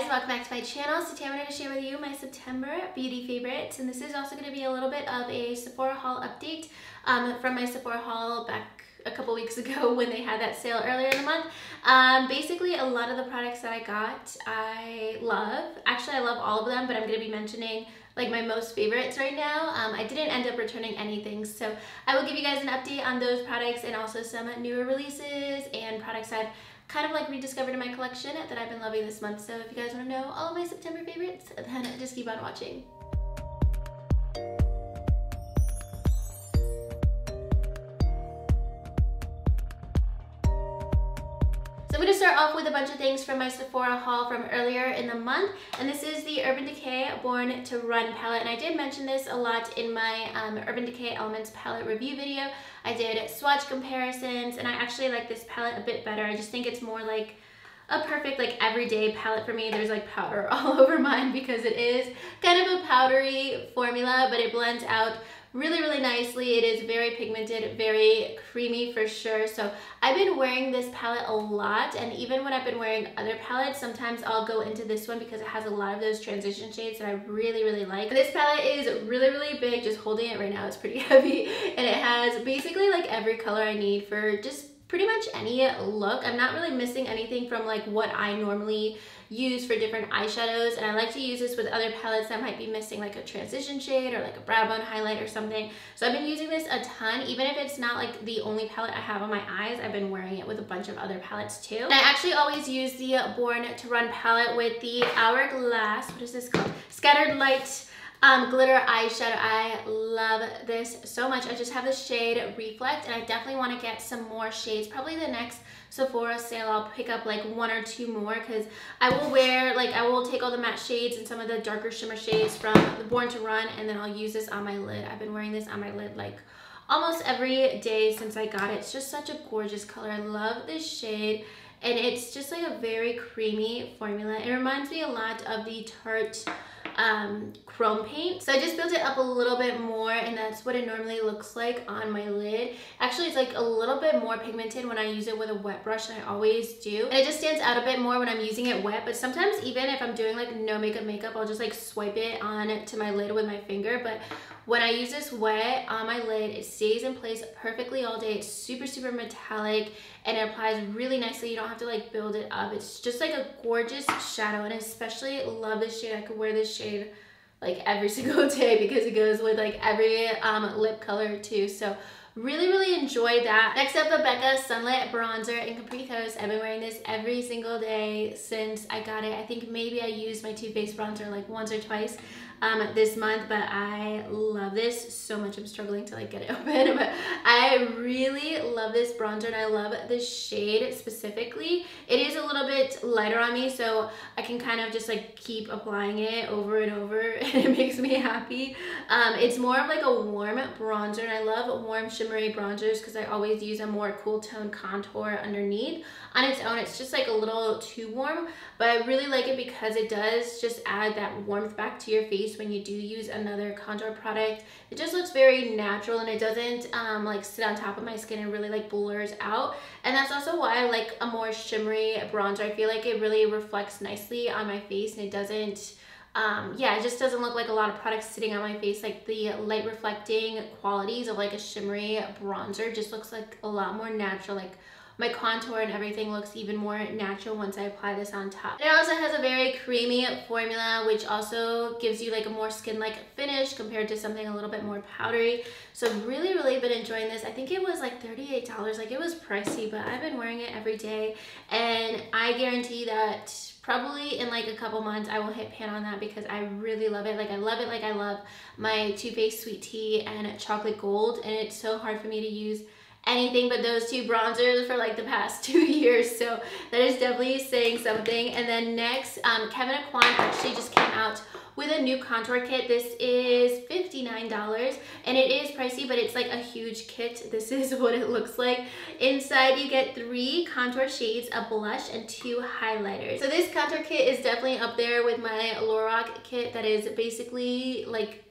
guys, welcome back to my channel. So today I'm going to share with you my September beauty favorites, and this is also going to be a little bit of a Sephora haul update from my Sephora haul back a couple weeks ago when they had that sale earlier in the month. Basically a lot of the products that I got I love. Actually I love all of them, but I'm going to be mentioning like my most favorites right now. I didn't end up returning anything, so I will give you guys an update on those products and also some newer releases and products I've kind of like rediscovered in my collection that I've been loving this month. So if you guys want to know all of my September favorites, then just keep on watching. So I'm going to start off with a bunch of things from my Sephora haul from earlier in the month, and this is the Urban Decay Born to Run palette, and I did mention this a lot in my Urban Decay Elements palette review video. I did swatch comparisons, and I actually like this palette a bit better. I just think it's more like a perfect like everyday palette for me. There's like powder all over mine because it is kind of a powdery formula, but it blends out really nicely. It is very pigmented, very creamy for sure. So I've been wearing this palette a lot, and even when I've been wearing other palettes, sometimes I'll go into this one because it has a lot of those transition shades that I really like. This palette is really big. Just holding it right now, it's pretty heavy, and it has basically like every color I need for just pretty much any look. I'm not really missing anything from like what I normally use for different eyeshadows, and I like to use this with other palettes that might be missing like a transition shade or like a brow bone highlight or something. So I've been using this a ton. Even if it's not like the only palette I have on my eyes, I've been wearing it with a bunch of other palettes too. And I actually always use the Born to Run palette with the Hourglass, what is this called? Scattered Light glitter eyeshadow. I love this so much. I just have the shade Reflect, and I definitely want to get some more shades. Probably the next Sephora sale I'll pick up like one or two more, because I will wear like, I will take all the matte shades and some of the darker shimmer shades from the Born to Run, and then I'll use this on my lid. I've been wearing this on my lid like almost every day since I got it. It's just such a gorgeous color. I love this shade, and it's just like a very creamy formula. It reminds me a lot of the Tarte chrome paint, so I just built it up a little bit more, and that's what it normally looks like on my lid. Actually, it's like a little bit more pigmented when I use it with a wet brush than I always do, and it just stands out a bit more when I'm using it wet. But sometimes even if I'm doing like no makeup, I'll just like swipe it on to my lid with my finger. But when I use this wet on my lid, it stays in place perfectly all day. It's super metallic, and it applies really nicely. You don't have to like build it up. It's just like a gorgeous shadow, and I especially love this shade. I could wear this shade like every single day because it goes with like every lip color too. So really enjoy that. Next up, the Becca Sunlit Bronzer in Capri Coast. I've been wearing this every single day since I got it. I think maybe I used my Too Faced bronzer like once or twice this month, but I love this so much. I'm struggling to like get it open, but I really love this bronzer, and I love this shade specifically. It is a little bit lighter on me, so I can kind of just like keep applying it over and over, and it makes me happy. It's more of like a warm bronzer, and I love warm shimmery bronzers because I always use a more cool tone contour underneath. On its own, it's just like a little too warm, but I really like it because it does just add that warmth back to your face when you do use another contour product. It just looks very natural, and it doesn't like sit on top of my skin and really like blurs out. And that's also why I like a more shimmery bronzer. I feel like it really reflects nicely on my face, and it doesn't yeah, it just doesn't look like a lot of products sitting on my face. Like the light reflecting qualities of like a shimmery bronzer just looks like a lot more natural. Like my contour and everything looks even more natural once I apply this on top. It also has a very creamy formula, which also gives you like a more skin-like finish compared to something a little bit more powdery. So really been enjoying this. I think it was like $38. Like, it was pricey, but I've been wearing it every day, and I guarantee that probably in like a couple months I will hit pan on that because I really love it. Like, I love it like I love my Too Faced Sweet Tea and Chocolate Gold, and it's so hard for me to use anything but those two bronzers for like the past 2 years, so that is definitely saying something. And then next, Kevyn Aucoin actually just came out with a new contour kit. This is $59, and it is pricey, but it's like a huge kit. This is what it looks like. Inside you get 3 contour shades, a blush, and 2 highlighters. So this contour kit is definitely up there with my Lorac kit that is basically like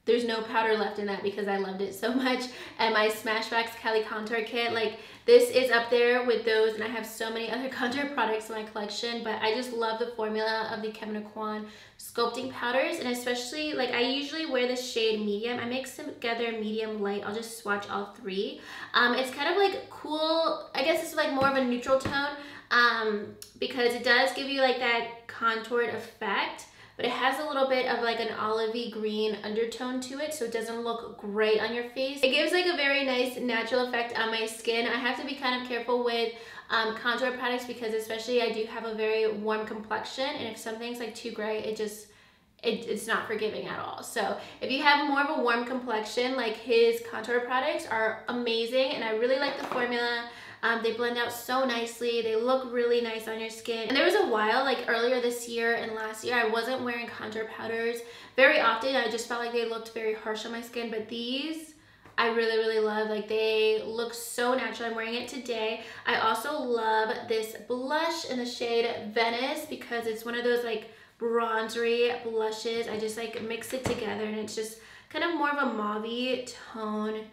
there's no powder left in that because I loved it so much. And my Smashbox Cali Contour Kit, like this is up there with those, and I have so many other contour products in my collection, but I just love the formula of the Kevyn Aucoin sculpting powders. And especially, like, I usually wear the shade medium. I mix them together medium light. I'll just swatch all three. It's kind of like cool, I guess it's like more of a neutral tone, because it does give you like that contoured effect, but it has a little bit of like an olivey green undertone to it, so it doesn't look great on your face. It gives like a very nice natural effect on my skin. I have to be kind of careful with contour products because especially I do have a very warm complexion, and if something's like too gray, it's not forgiving at all. So if you have more of a warm complexion, like his contour products are amazing, and I really like the formula. They blend out so nicely. They look really nice on your skin. And there was a while, like earlier this year and last year, I wasn't wearing contour powders very often. I just felt like they looked very harsh on my skin, but these I really, really love. Like they look so natural. I'm wearing it today. I also love this blush in the shade Venice because it's one of those like bronzery blushes. I just like mix it together, and it's just kind of more of a mauve-y tone.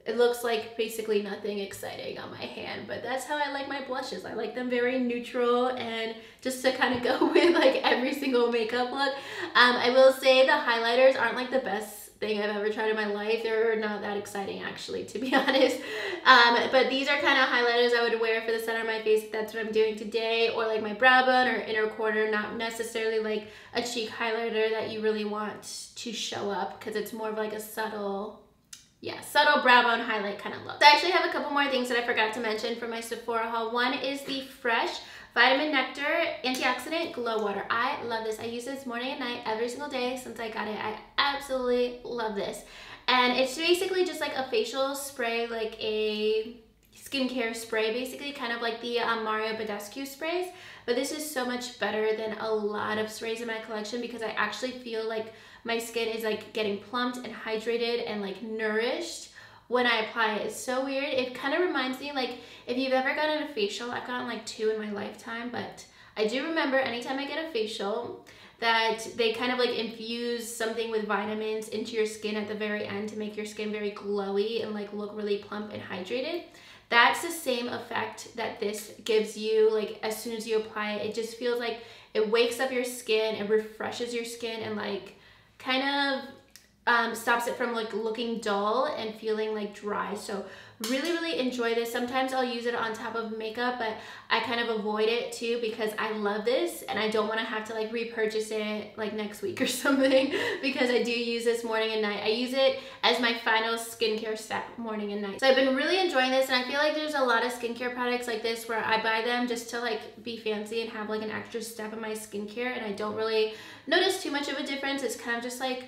It looks like basically nothing exciting on my hand, but that's how I like my blushes. I like them very neutral and just to kind of go with like every single makeup look. I will say the highlighters aren't like the best thing I've ever tried in my life. They're not that exciting actually, to be honest. But these are kind of highlighters I would wear for the center of my face if that's what I'm doing today, or like my brow bone or inner corner, not necessarily like a cheek highlighter that you really want to show up because it's more of like a subtle brow bone highlight kind of look. So I actually have a couple more things that I forgot to mention from my Sephora haul. One is the Fresh Vitamin Nectar Antioxidant Glow Water. I love this. I use this morning and night every single day since I got it. I absolutely love this. And it's basically just like a facial spray, like a skincare spray, basically kind of like the Mario Badescu sprays. But this is so much better than a lot of sprays in my collection because I actually feel like my skin is like getting plumped and hydrated and like nourished when I apply it. It's so weird. It kind of reminds me, like if you've ever gotten a facial, I've gotten like 2 in my lifetime, but I do remember anytime I get a facial that they kind of like infuse something with vitamins into your skin at the very end to make your skin very glowy and like look really plump and hydrated. That's the same effect that this gives you. Like as soon as you apply it, it just feels like it wakes up your skin, it refreshes your skin, and like kind of stops it from like looking dull and feeling like dry. So really, really enjoy this. Sometimes I'll use it on top of makeup, but I kind of avoid it too because I love this and I don't want to have to like repurchase it like next week or something because I do use this morning and night. I use it as my final skincare step morning and night. So I've been really enjoying this, and I feel like there's a lot of skincare products like this where I buy them just to like be fancy and have like an extra step in my skincare, and I don't really notice too much of a difference. It's kind of just like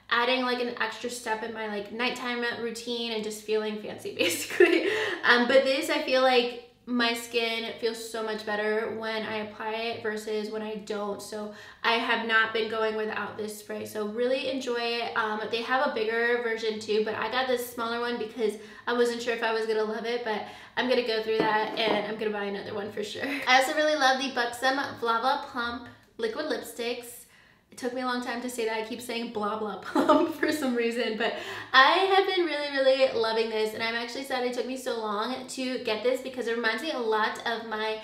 adding like an extra step in my like nighttime routine and just feeling fancy basically. But this, I feel like my skin feels so much better when I apply it versus when I don't. So I have not been going without this spray. So really enjoy it. They have a bigger version too, but I got this smaller one because I wasn't sure if I was gonna love it, but I'm gonna go through that and I'm gonna buy another one for sure. I also really love the Buxom Vlava Plump liquid lipsticks. It took me a long time to say that. I keep saying blah blah plump for some reason, but I have been really, really loving this, and I'm actually sad it took me so long to get this because it reminds me a lot of my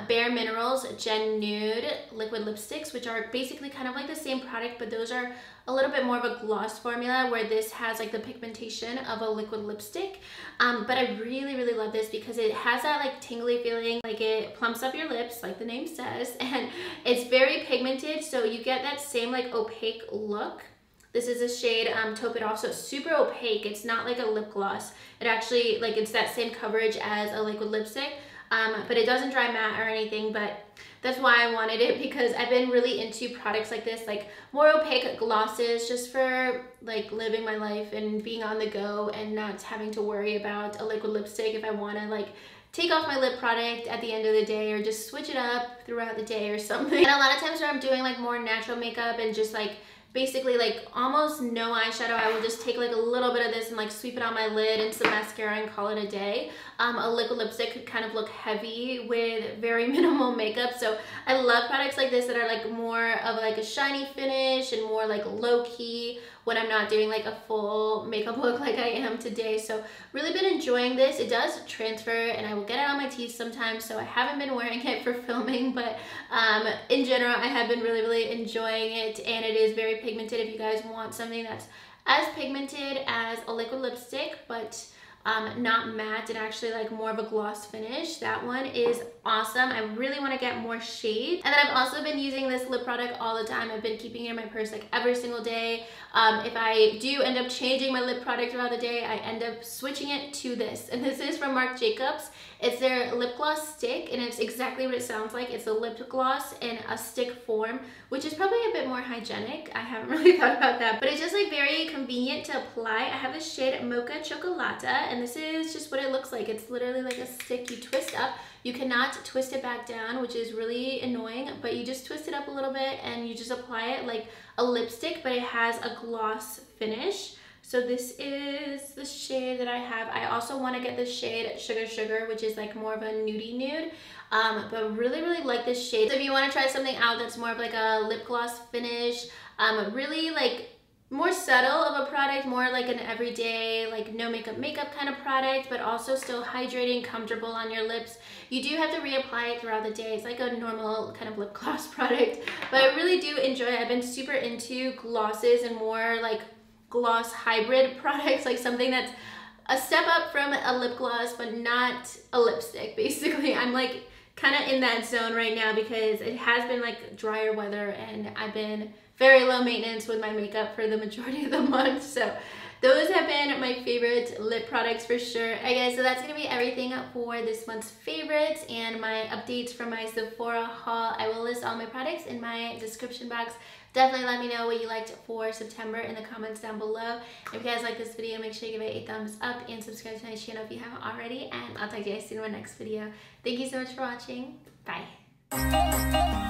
Bare Minerals Gen Nude liquid lipsticks, which are basically kind of like the same product, but those are a little bit more of a gloss formula, where this has like the pigmentation of a liquid lipstick. But I really, really love this because it has that like tingly feeling, like it plumps up your lips like the name says, and it's very pigmented, so you get that same like opaque look. This is a shade Taupe It Off, so it's super opaque. It's not like a lip gloss. It actually, like, it's that same coverage as a liquid lipstick, but it doesn't dry matte or anything. But that's why I wanted it, because I've been really into products like this, like more opaque glosses, just for like living my life and being on the go and not having to worry about a liquid lipstick if I want to like take off my lip product at the end of the day, or just switch it up throughout the day or something. And a lot of times when I'm doing like more natural makeup and just like basically like almost no eyeshadow, I will just take like a little bit of this and like sweep it on my lid and some mascara and call it a day. A liquid lipstick could kind of look heavy with very minimal makeup, so I love products like this that are like more of like a shiny finish and more like low-key, when I'm not doing like a full makeup look like I am today. So really been enjoying this. It does transfer and I will get it on my teeth sometimes, so I haven't been wearing it for filming, but in general I have been really enjoying it, and it is very pigmented. If you guys want something that's as pigmented as a liquid lipstick but not matte and actually like more of a gloss finish, that one is awesome. I really want to get more shades. And then I've also been using this lip product all the time. I've been keeping it in my purse like every single day. If I do end up changing my lip product throughout the day, I end up switching it to this, and this is from Marc Jacobs. It's their lip gloss stick, and it's exactly what it sounds like. It's a lip gloss in a stick form, which is probably a bit more hygienic. I haven't really thought about that, but it's just like very convenient to apply. I have the shade Mocha Chocolata, and this is just what it looks like. It's literally like a stick you twist up. You cannot twist it back down, which is really annoying, but you just twist it up a little bit and you just apply it like a lipstick, but it has a gloss finish. So this is the shade that I have. I also want to get the shade Sugar Sugar, which is like more of a nudie nude, but really like this shade. So if you want to try something out that's more of like a lip gloss finish, really like more subtle of a product, more like an everyday, like no makeup kind of product, but also still hydrating, comfortable on your lips. You do have to reapply it throughout the day. It's like a normal kind of lip gloss product, but I really do enjoy it. I've been super into glosses and more like gloss hybrid products, like something that's a step up from a lip gloss, but not a lipstick. Basically, I'm like kind of in that zone right now because it has been like drier weather and I've been very low maintenance with my makeup for the majority of the month. So those have been my favorite lip products for sure. Okay, so that's gonna be everything for this month's favorites and my updates from my Sephora haul. I will list all my products in my description box. Definitely let me know what you liked for September in the comments down below. If you guys like this video, make sure you give it a thumbs up and subscribe to my channel if you haven't already. And I'll talk to you guys soon in my next video. Thank you so much for watching. Bye.